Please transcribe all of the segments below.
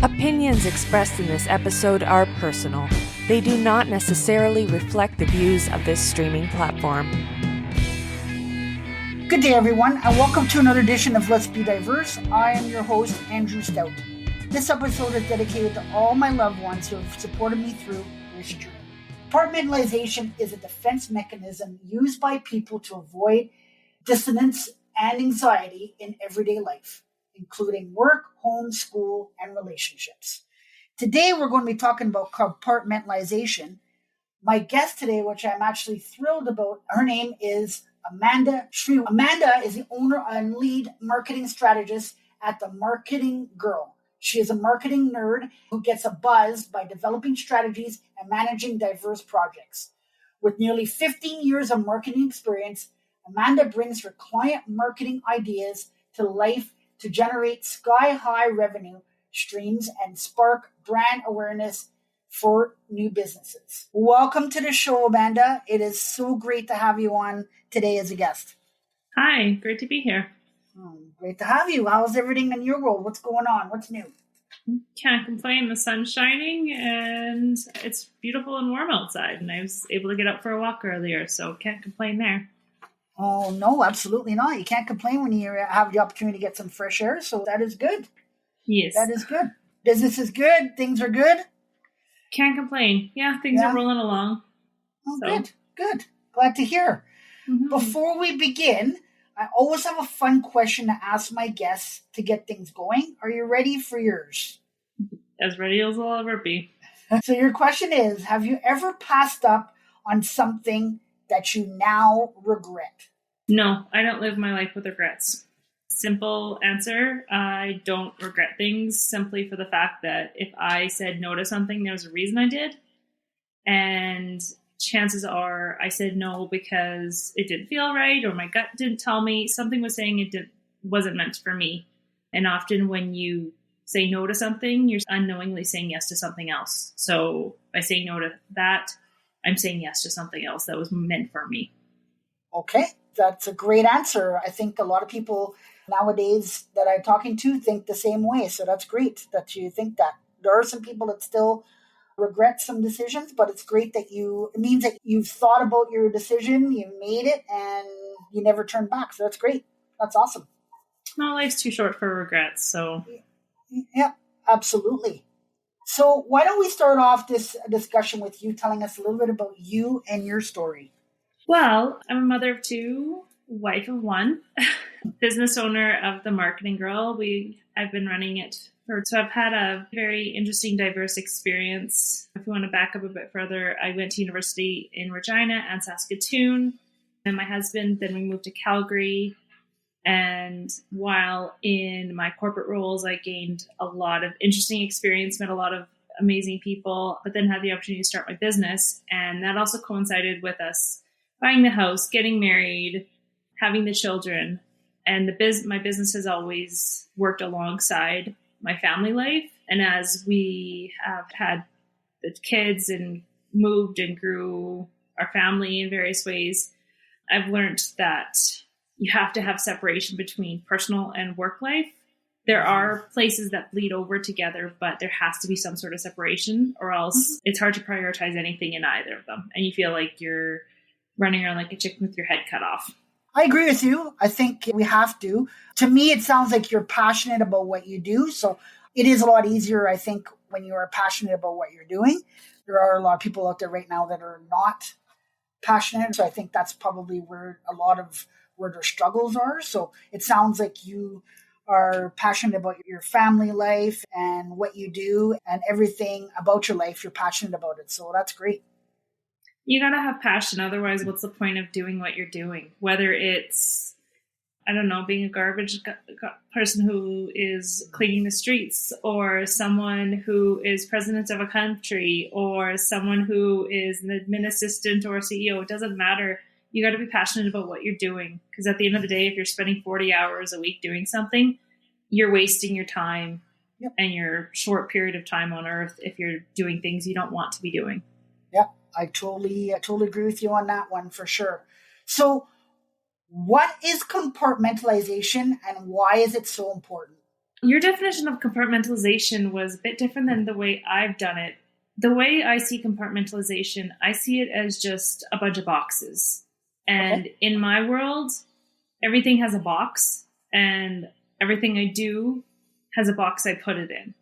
Opinions expressed in this episode are personal. They do not necessarily reflect the views of this streaming platform. Good day, everyone, and welcome to another edition of Let's Be Diverse. I am your host, Andrew Stout. This episode is dedicated to all my loved ones who have supported me through this journey. Compartmentalization is a defense mechanism used by people to avoid dissonance and anxiety in everyday life, including work, home, school, and relationships. Today, we're going to be talking about compartmentalization. My guest today, which I'm actually thrilled about, her name is Amanda Shrew. Amanda is the owner and lead marketing strategist at The Marketing Girl. She is a marketing nerd who gets a buzz by developing strategies and managing diverse projects. With nearly 15 years of marketing experience, Amanda brings her client marketing ideas to life to generate sky-high revenue streams and spark brand awareness for new businesses. Welcome to the show, Amanda. It is so great to have you on today as a guest. Hi, great to be here. Great to have you. How's everything in your world? What's going on? What's new? Can't complain. The sun's shining and it's beautiful and warm outside. And I was able to get out for a walk earlier, so can't complain there. Oh, no, absolutely not. You can't complain when you have the opportunity to get some fresh air. So that is good. Yes. That is good. Business is good. Things are good. Can't complain. Yeah, things are rolling along. Oh, so. Good. Glad to hear. Mm-hmm. Before we begin, I always have a fun question to ask my guests to get things going. Are you ready for yours? As ready as I'll ever be. So your question is, have you ever passed up on something that you now regret? No, I don't live my life with regrets. Simple answer, I don't regret things simply for the fact that if I said no to something, there was a reason I did. And chances are I said no because it didn't feel right or my gut didn't tell me. Something was saying it wasn't meant for me. And often when you say no to something, you're unknowingly saying yes to something else. So by saying no to that, I'm saying yes to something else that was meant for me. Okay, that's a great answer. I think a lot of people nowadays that I'm talking to think the same way. So that's great that you think that. There are some people that still regret some decisions, but it's great that it means that you've thought about your decision, you made it, and you never turned back. So that's great. That's awesome. No, life's too short for regrets. So yeah, absolutely. So why don't we start off this discussion with you telling us a little bit about you and your story? Well, I'm a mother of two, wife of one, business owner of The Marketing Girl. I've been running it. So I've had a very interesting, diverse experience. If you want to back up a bit further, I went to university in Regina and Saskatoon. And my husband, then we moved to Calgary. And while in my corporate roles, I gained a lot of interesting experience, met a lot of amazing people, but then had the opportunity to start my business. And that also coincided with us buying the house, getting married, having the children. And my business has always worked alongside my family life. And as we have had the kids and moved and grew our family in various ways, I've learned that you have to have separation between personal and work life. There are places that bleed over together, but there has to be some sort of separation or else it's hard to prioritize anything in either of them. And you feel like you're running around like a chicken with your head cut off. I agree with you. I think we have to. To me, it sounds like you're passionate about what you do. So it is a lot easier, I think, when you are passionate about what you're doing. There are a lot of people out there right now that are not passionate. So I think that's probably where their struggles are. So it sounds like you are passionate about your family life and what you do and everything about your life. You're passionate about it. So that's great. You got to have passion. Otherwise, what's the point of doing what you're doing? Whether it's, I don't know, being a garbage person who is cleaning the streets, or someone who is president of a country, or someone who is an admin assistant or CEO. It doesn't matter. You got to be passionate about what you're doing. Because at the end of the day, if you're spending 40 hours a week doing something, you're wasting your time and your short period of time on earth if you're doing things you don't want to be doing. Yep. I totally agree with you on that one for sure. So what is compartmentalization and why is it so important? Your definition of compartmentalization was a bit different than the way I've done it. The way I see compartmentalization, I see it as just a bunch of boxes. And Okay. in my world, everything has a box, and everything I do has a box I put it in.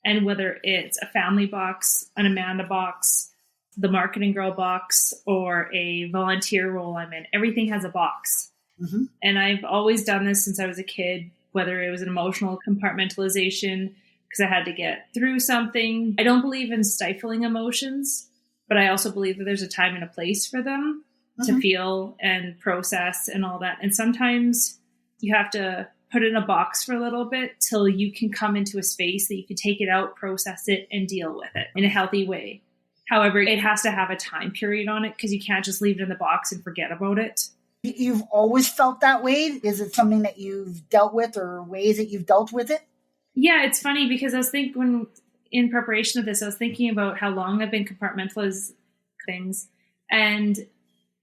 And whether it's a family box, an Amanda box, the marketing girl box, or a volunteer role I'm in, everything has a box. Mm-hmm. And I've always done this since I was a kid, whether it was an emotional compartmentalization because I had to get through something. I don't believe in stifling emotions, but I also believe that there's a time and a place for them to feel and process and all that. And sometimes you have to put it in a box for a little bit till you can come into a space that you can take it out, process it, and deal with it in a healthy way. However, it has to have a time period on it because you can't just leave it in the box and forget about it. You've always felt that way? Is it something that you've dealt with or ways that you've dealt with it? Yeah, it's funny because I was thinking when in preparation of this, I was thinking about how long I've been compartmentalizing things. And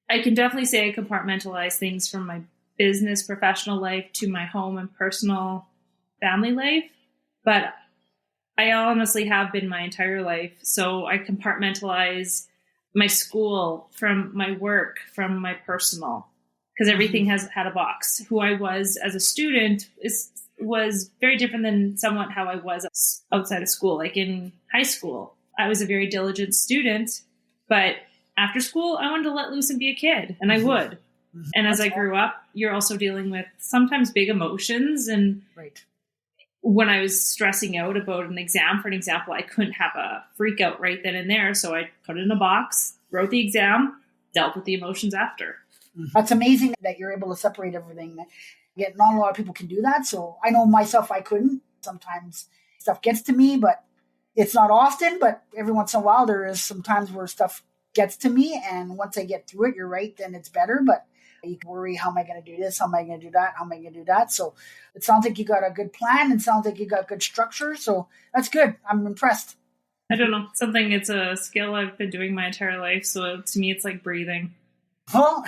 I can definitely say I compartmentalize things from my business, professional life to my home and personal family life. But I honestly have been my entire life. So I compartmentalize my school from my work, from my personal, because everything has had a box. Who I was as a student was very different than somewhat how I was outside of school. Like in high school, I was a very diligent student, but after school, I wanted to let loose and be a kid, and I would. And as I grew up, you're also dealing with sometimes big emotions. And Right. when I was stressing out about an exam, for an example, I couldn't have a freak out right then and there. So I put it in a box, wrote the exam, dealt with the emotions after. That's amazing that you're able to separate everything. Yet not a lot of people can do that. So I know myself, I couldn't. Sometimes stuff gets to me, but it's not often. But every once in a while, there is some times where stuff gets to me. And once I get through it, you're right, then it's better. But you can worry, how am I going to do this? How am I going to do that? How am I going to do that? So it sounds like you got a good plan and sounds like you got good structure. So that's good. I'm impressed. I don't know, it's a skill I've been doing my entire life. So to me, it's like breathing. Well,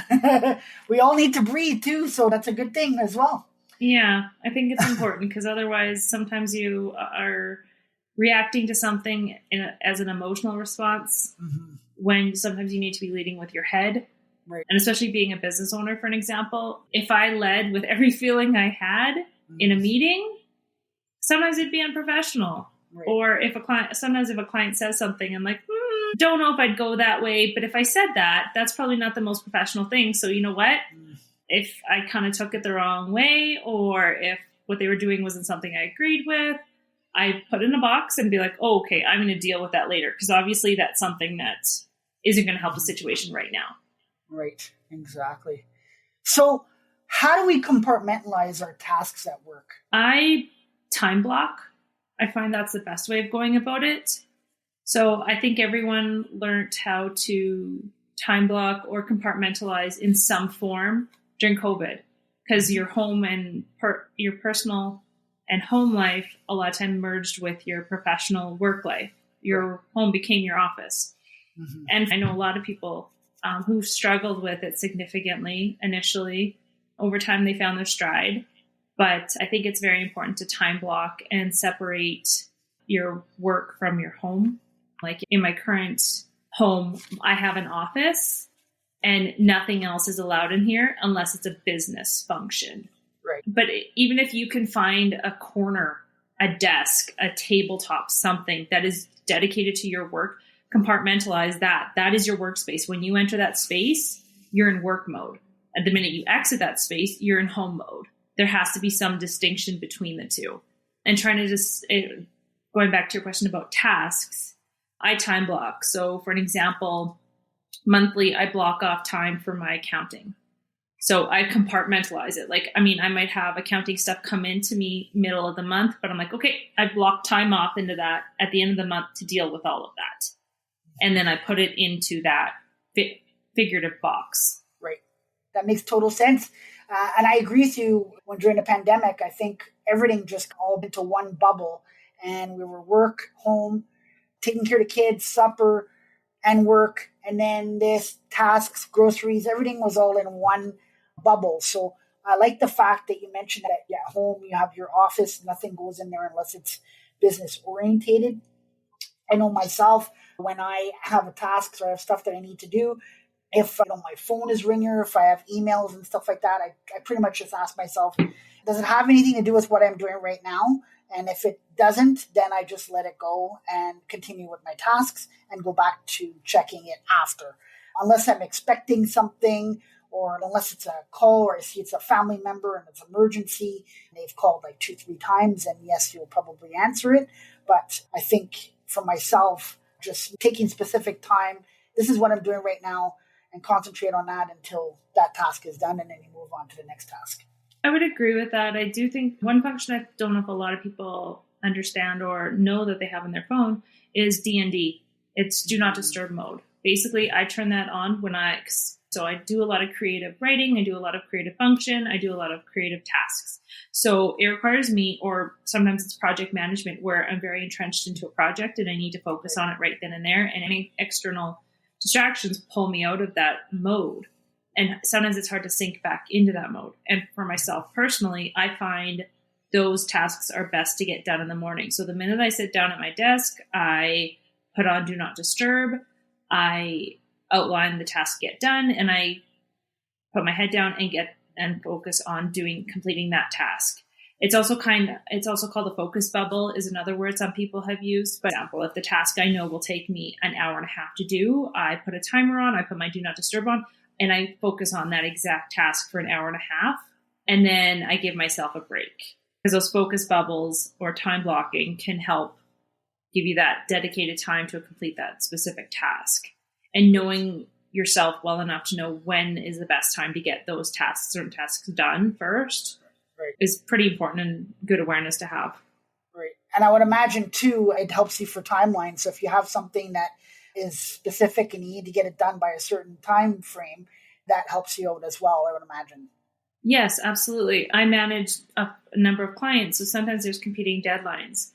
we all need to breathe too. So that's a good thing as well. Yeah, I think it's important because otherwise sometimes you are reacting to something as an emotional response when sometimes you need to be leading with your head. Right. And especially being a business owner, for an example, if I led with every feeling I had in a meeting, sometimes it'd be unprofessional. Right. Or if a client says something, I'm like, don't know if I'd go that way. But if I said that, that's probably not the most professional thing. So you know what? If I kind of took it the wrong way, or if what they were doing wasn't something I agreed with, I put it in a box and be like, oh, okay, I'm going to deal with that later. Because obviously that's something that isn't going to help the situation right now. Right, exactly. So how do we compartmentalize our tasks at work? I time block. I find that's the best way of going about it. So I think everyone learned how to time block or compartmentalize in some form during COVID, because your home and your personal and home life a lot of time merged with your professional work life. Your home became your office. And I know a lot of people who struggled with it significantly initially. Over time, they found their stride. But I think it's very important to time block and separate your work from your home. Like in my current home, I have an office and nothing else is allowed in here unless it's a business function. Right. But even if you can find a corner, a desk, a tabletop, something that is dedicated to your work, compartmentalize that. That is your workspace. When you enter that space, you're in work mode. And the minute you exit that space, you're in home mode. There has to be some distinction between the two. And trying to just, going back to your question about tasks, I time block. So for an example, monthly, I block off time for my accounting. So I compartmentalize it. Like, I mean, I might have accounting stuff come into me middle of the month, but I'm like, okay, I block time off into that at the end of the month to deal with all of that. And then I put it into that figurative box. Right. That makes total sense. And I agree with you. When during the pandemic, I think everything just all into one bubble. And we were work, home, taking care of the kids, supper, and work. And then this tasks, groceries, everything was all in one bubble. So I like the fact that you mentioned that at home you have your office, nothing goes in there unless it's business orientated. I know myself, when I have a task or I have stuff that I need to do, if my phone is ringing, if I have emails and stuff like that, I pretty much just ask myself, does it have anything to do with what I'm doing right now? And if it doesn't, then I just let it go and continue with my tasks and go back to checking it after. Unless I'm expecting something, or unless it's a call, or I see it's a family member and it's an emergency, they've called like 2-3 times, and yes, you'll probably answer it. But I think for myself, just taking specific time, this is what I'm doing right now, and concentrate on that until that task is done, and then you move on to the next task. I would agree with that. I do think one function I don't know if a lot of people understand or know that they have on their phone is DND. It's do not disturb mode. Basically, I turn that on so I do a lot of creative writing, I do a lot of creative function, I do a lot of creative tasks. So it requires me, or sometimes it's project management where I'm very entrenched into a project and I need to focus on it right then and there. And any external distractions pull me out of that mode. And sometimes it's hard to sink back into that mode. And for myself personally, I find those tasks are best to get done in the morning. So the minute I sit down at my desk, I put on Do Not Disturb. I outline the task, get done, and I put my head down and focus on completing that task. It's also called a focus bubble is another word some people have used. For example, if the task I know will take me an hour and a half to do, I put a timer on, I put my Do Not Disturb on, and I focus on that exact task for an hour and a half. And then I give myself a break, because those focus bubbles or time blocking can help give you that dedicated time to complete that specific task. And knowing yourself well enough to know when is the best time to get those certain tasks done first, right, is pretty important and good awareness to have. Right. And I would imagine too, it helps you for timelines. So if you have something that is specific and you need to get it done by a certain time frame, that helps you out as well, I would imagine. Yes, absolutely. I manage a number of clients, so sometimes there's competing deadlines.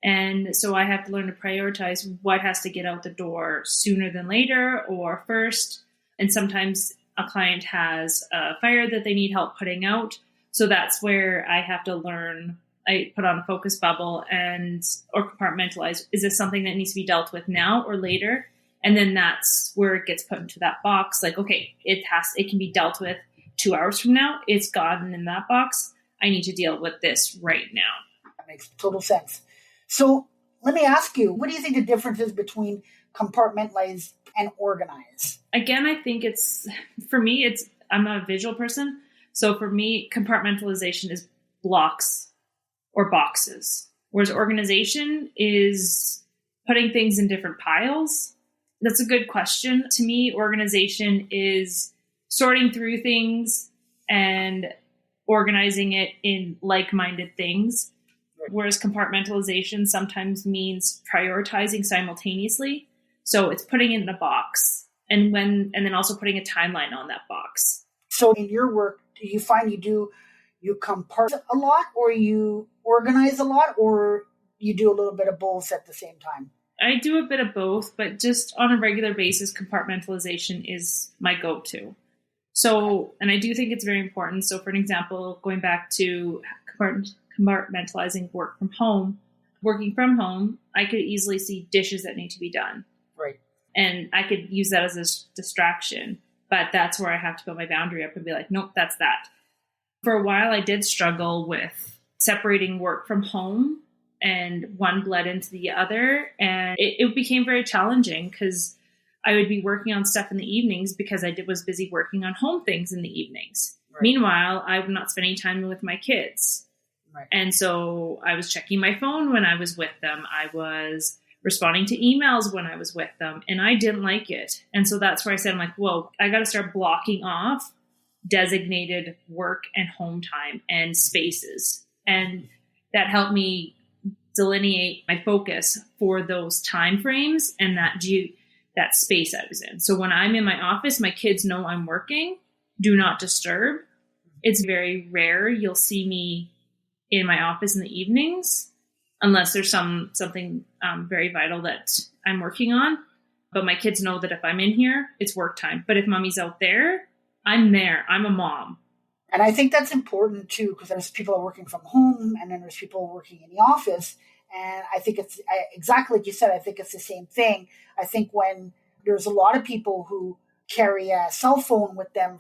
And so I have to learn to prioritize what has to get out the door sooner than later or first. And sometimes a client has a fire that they need help putting out. So that's where I have to learn. I put on a focus bubble or compartmentalize. Is this something that needs to be dealt with now or later? And then that's where it gets put into that box. Like, okay, it can be dealt with 2 hours from now. It's gotten in that box. I need to deal with this right now. That makes total sense. So let me ask you, what do you think the difference is between compartmentalize and organize? Again, I think I'm a visual person. So for me, compartmentalization is blocks or boxes, whereas organization is putting things in different piles. That's a good question. To me, organization is sorting through things and organizing it in like-minded things. Whereas compartmentalization sometimes means prioritizing simultaneously. So it's putting it in a box and then also putting a timeline on that box. So in your work, do you find you compart a lot, or you organize a lot, or you do a little bit of both at the same time? I do a bit of both, but just on a regular basis, compartmentalization is my go-to. So, and I do think it's very important. So for an example, going back to compartmentalizing work from home, working from home, I could easily see dishes that need to be done. Right. And I could use that as a distraction, but that's where I have to put my boundary up and be like, nope, that's that. For a while, I did struggle with separating work from home, and one bled into the other. And it became very challenging because I would be working on stuff in the evenings because I was busy working on home things in the evenings. Right. Meanwhile, I'm not spending time with my kids. Right. And so I was checking my phone when I was with them. I was responding to emails when I was with them, and I didn't like it. And so that's where I said, I'm like, whoa, I got to start blocking off designated work and home time and spaces. And that helped me delineate my focus for those time frames and that space I was in. So when I'm in my office, my kids know I'm working. Do not disturb. It's very rare you'll see me in my office in the evenings, unless there's something very vital that I'm working on. But my kids know that if I'm in here, it's work time. But if mommy's out there, I'm there. I'm a mom. And I think that's important too, because there's people are working from home and then there's people working in the office. And I think it's exactly like you said, I think it's the same thing. I think when there's a lot of people who carry a cell phone with them,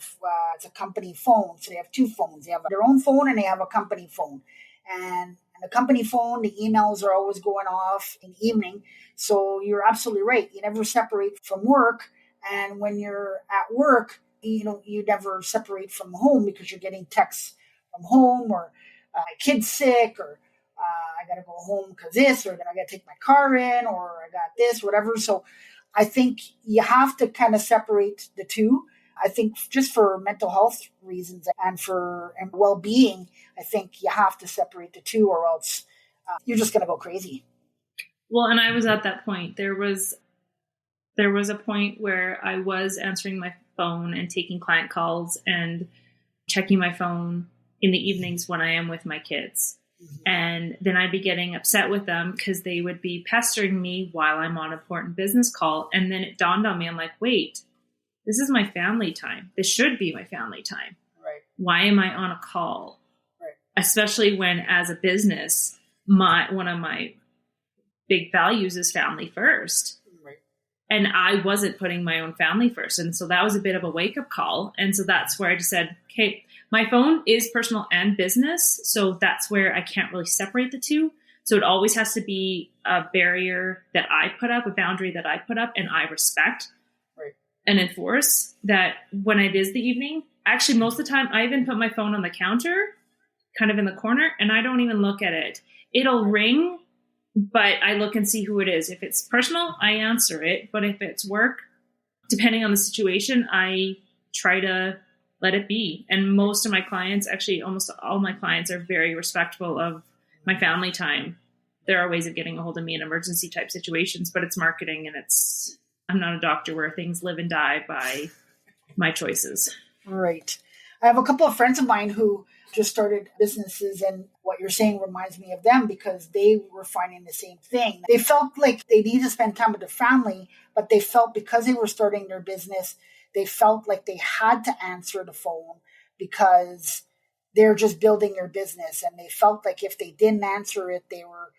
it's a company phone. So they have two phones. They have their own phone and they have a company phone. And the company phone, the emails are always going off in the evening. So you're absolutely right. You never separate from work. And when you're at work, you never separate from home because you're getting texts from home or my kid's sick or I got to go home because this, or then I got to take my car in, or I got this, whatever. So I think you have to kind of separate the two. I think just for mental health reasons and for well-being, I think you have to separate the two or else you're just going to go crazy. Well, and I was at that point. There was a point where I was answering my phone and taking client calls and checking my phone in the evenings when I am with my kids. Mm-hmm. And then I'd be getting upset with them because they would be pestering me while I'm on an important business call. And then it dawned on me, I'm like, wait, this is my family time. This should be my family time. Right. Why am I on a call? Right. Especially when, as a business, one of my big values is family first. Right. And I wasn't putting my own family first. And so that was a bit of a wake-up call. And so that's where I just said, okay, my phone is personal and business. So that's where I can't really separate the two. So it always has to be a barrier that I put up, a boundary that I put up and I respect. Right. And enforce that when it is the evening. Actually, most of the time, I even put my phone on the counter, kind of in the corner, and I don't even look at it. It'll ring, but I look and see who it is. If it's personal, I answer it. But if it's work, depending on the situation, I try to let it be. And most of my clients, actually almost all my clients, are very respectful of my family time. There are ways of getting a hold of me in emergency type situations, but it's marketing and I'm not a doctor where things live and die by my choices. Right. I have a couple of friends of mine who just started businesses, and what you're saying reminds me of them because they were finding the same thing. They felt like they needed to spend time with their family, but they felt because they were starting their business, they felt like they had to answer the phone because they're just building their business. And they felt like if they didn't answer it, they were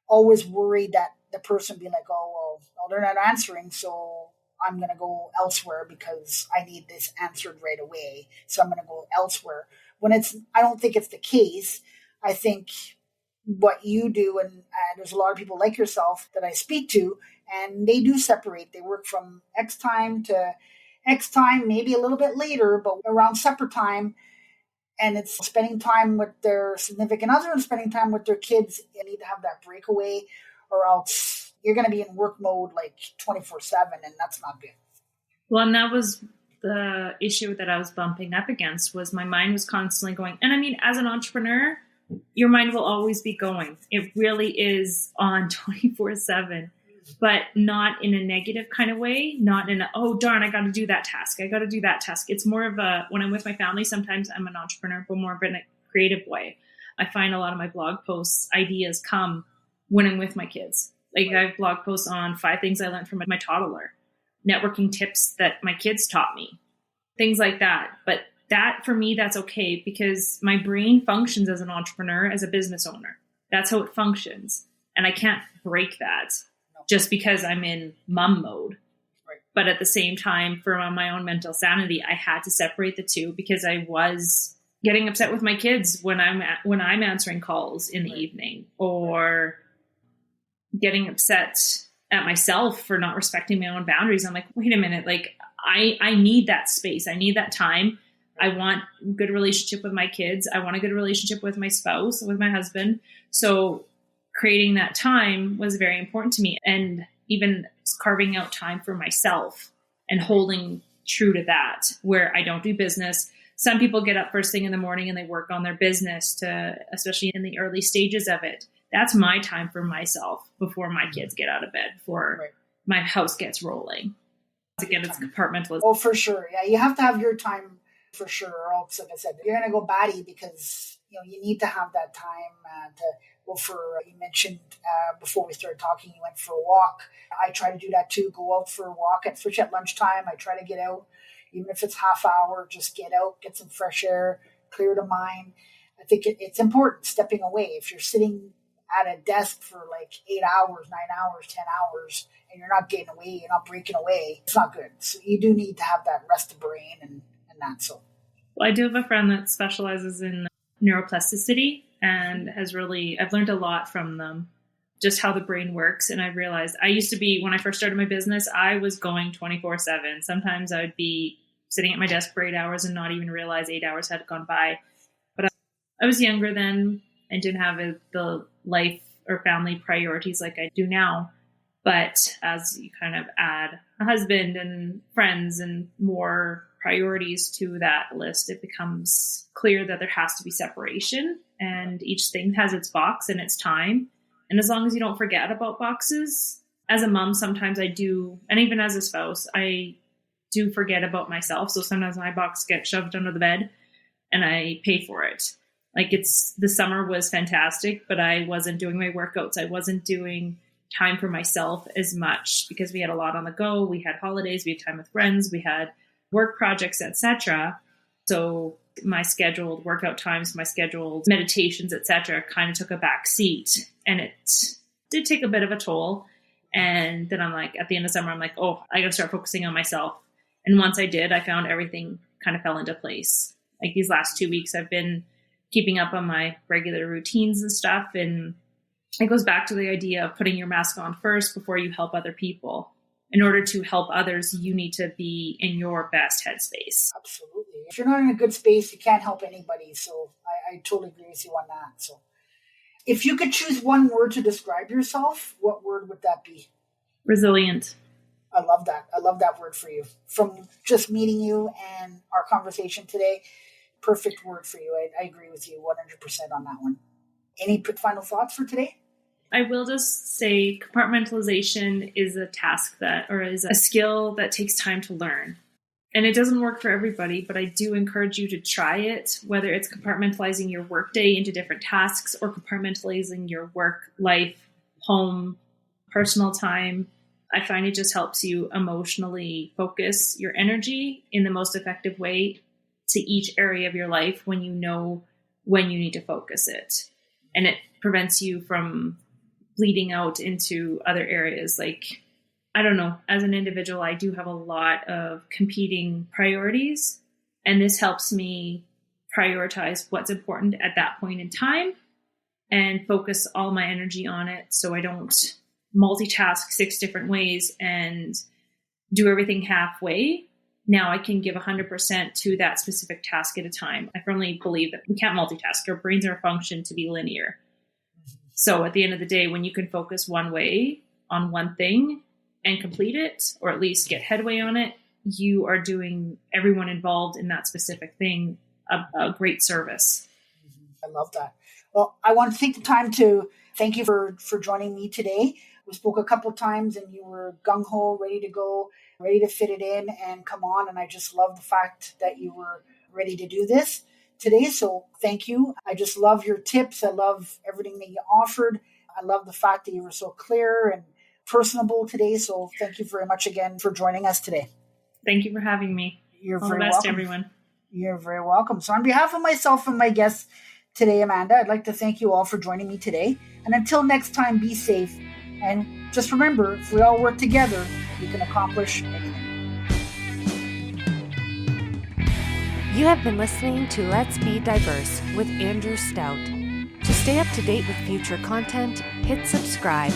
always worried that the person would be like, oh, well, they're not answering, so I'm going to go elsewhere because I need this answered right away. So I'm going to go elsewhere. I don't think it's the case. I think what you do, and there's a lot of people like yourself that I speak to, and they do separate. They work from X time to X time, maybe a little bit later, but around supper time. And it's spending time with their significant other and spending time with their kids. You need to have that breakaway or else you're going to be in work mode like 24/7, and that's not good. Well, and that was the issue that I was bumping up against was my mind was constantly going. And I mean, as an entrepreneur, your mind will always be going. It really is on 24/7, but not in a negative kind of way, not in a, oh, darn, I got to do that task. I got to do that task. It's more of a, when I'm with my family, sometimes I'm an entrepreneur, but more of in a creative way. I find a lot of my blog posts, ideas come when I'm with my kids. Like I have blog posts on 5 things I learned from my toddler, networking tips that my kids taught me, things like that. But that, for me, that's okay because my brain functions as an entrepreneur, as a business owner. That's how it functions. And I can't break that just because I'm in mom mode. Right. But at the same time, for my own mental sanity, I had to separate the two because I was getting upset with my kids when I'm answering calls in the evening, or getting upset at myself for not respecting my own boundaries. I'm like, wait a minute, like I need that space. I need that time. I want a good relationship with my kids. I want a good relationship with my spouse, with my husband. So creating that time was very important to me, and even carving out time for myself and holding true to that, where I don't do business. Some people get up first thing in the morning and they work on their business especially in the early stages of it. That's my time for myself before my kids get out of bed, before my house gets rolling. Again, it's compartmentalizing. Oh, for sure. Yeah, you have to have your time for sure. Or else, like I said, you're going to go batty because you need to have that time to go for. You mentioned before we started talking, you went for a walk. I try to do that too. Go out for a walk at lunchtime. I try to get out, even if it's half hour. Just get out, get some fresh air, clear the mind. I think it's important stepping away. If you're sitting at a desk for like 8 hours, 9 hours, 10 hours, and you're not getting away, you're not breaking away, it's not good. So you do need to have that rest of brain and that. So, well, I do have a friend that specializes in neuroplasticity and I've learned a lot from them, just how the brain works. And I've realized when I first started my business, I was going 24/7. Sometimes I would be sitting at my desk for 8 hours and not even realize 8 hours had gone by. But I was younger then and didn't have the life or family priorities like I do now. But as you kind of add a husband and friends and more priorities to that list, it becomes clear that there has to be separation, and each thing has its box and its time. And as long as you don't forget about boxes, as a mom, sometimes I do, and even as a spouse, I do forget about myself. So sometimes my box gets shoved under the bed and I pay for it. Like the summer was fantastic, but I wasn't doing my workouts. I wasn't doing time for myself as much because we had a lot on the go. We had holidays, we had time with friends, we had work projects, etc. So my scheduled workout times, my scheduled meditations, etc., kind of took a back seat, and it did take a bit of a toll. And then I'm like, at the end of summer, I'm like, oh, I got to start focusing on myself. And once I did, I found everything kind of fell into place. Like these last 2 weeks, I've been keeping up on my regular routines and stuff. And it goes back to the idea of putting your mask on first before you help other people. In order to help others, you need to be in your best headspace. Absolutely. If you're not in a good space, you can't help anybody. So I totally agree with you on that. So if you could choose one word to describe yourself, what word would that be? Resilient. I love that. I love that word for you. From just meeting you and our conversation today, perfect word for you. I agree with you 100% on that one. Any final thoughts for today? I will just say compartmentalization is is a skill that takes time to learn. And it doesn't work for everybody, but I do encourage you to try it, whether it's compartmentalizing your workday into different tasks or compartmentalizing your work, life, home, personal time. I find it just helps you emotionally focus your energy in the most effective way to each area of your life when you know when you need to focus it. And it prevents you from bleeding out into other areas. Like, I don't know, as an individual, I do have a lot of competing priorities, and this helps me prioritize what's important at that point in time and focus all my energy on it so I don't multitask 6 different ways and do everything halfway. Now I can give 100% to that specific task at a time. I firmly believe that we can't multitask. Our brains are functioned to be linear. So at the end of the day, when you can focus one way on one thing and complete it, or at least get headway on it, you are doing everyone involved in that specific thing a great service. I love that. Well, I want to take the time to thank you for joining me today. We spoke a couple of times and you were gung-ho, ready to go, ready to fit it in and come on. And I just love the fact that you were ready to do this today. So thank you. I just love your tips. I love everything that you offered. I love the fact that you were so clear and personable today. So thank you very much again for joining us today. Thank you for having me. You're all very the best, welcome. Everyone. You're very welcome. So on behalf of myself and my guests today, Amanda, I'd like to thank you all for joining me today. And until next time, be safe. And just remember, if we all work together, we can accomplish anything. You have been listening to Let's Be Diverse with Andrew Stout. To stay up to date with future content, hit subscribe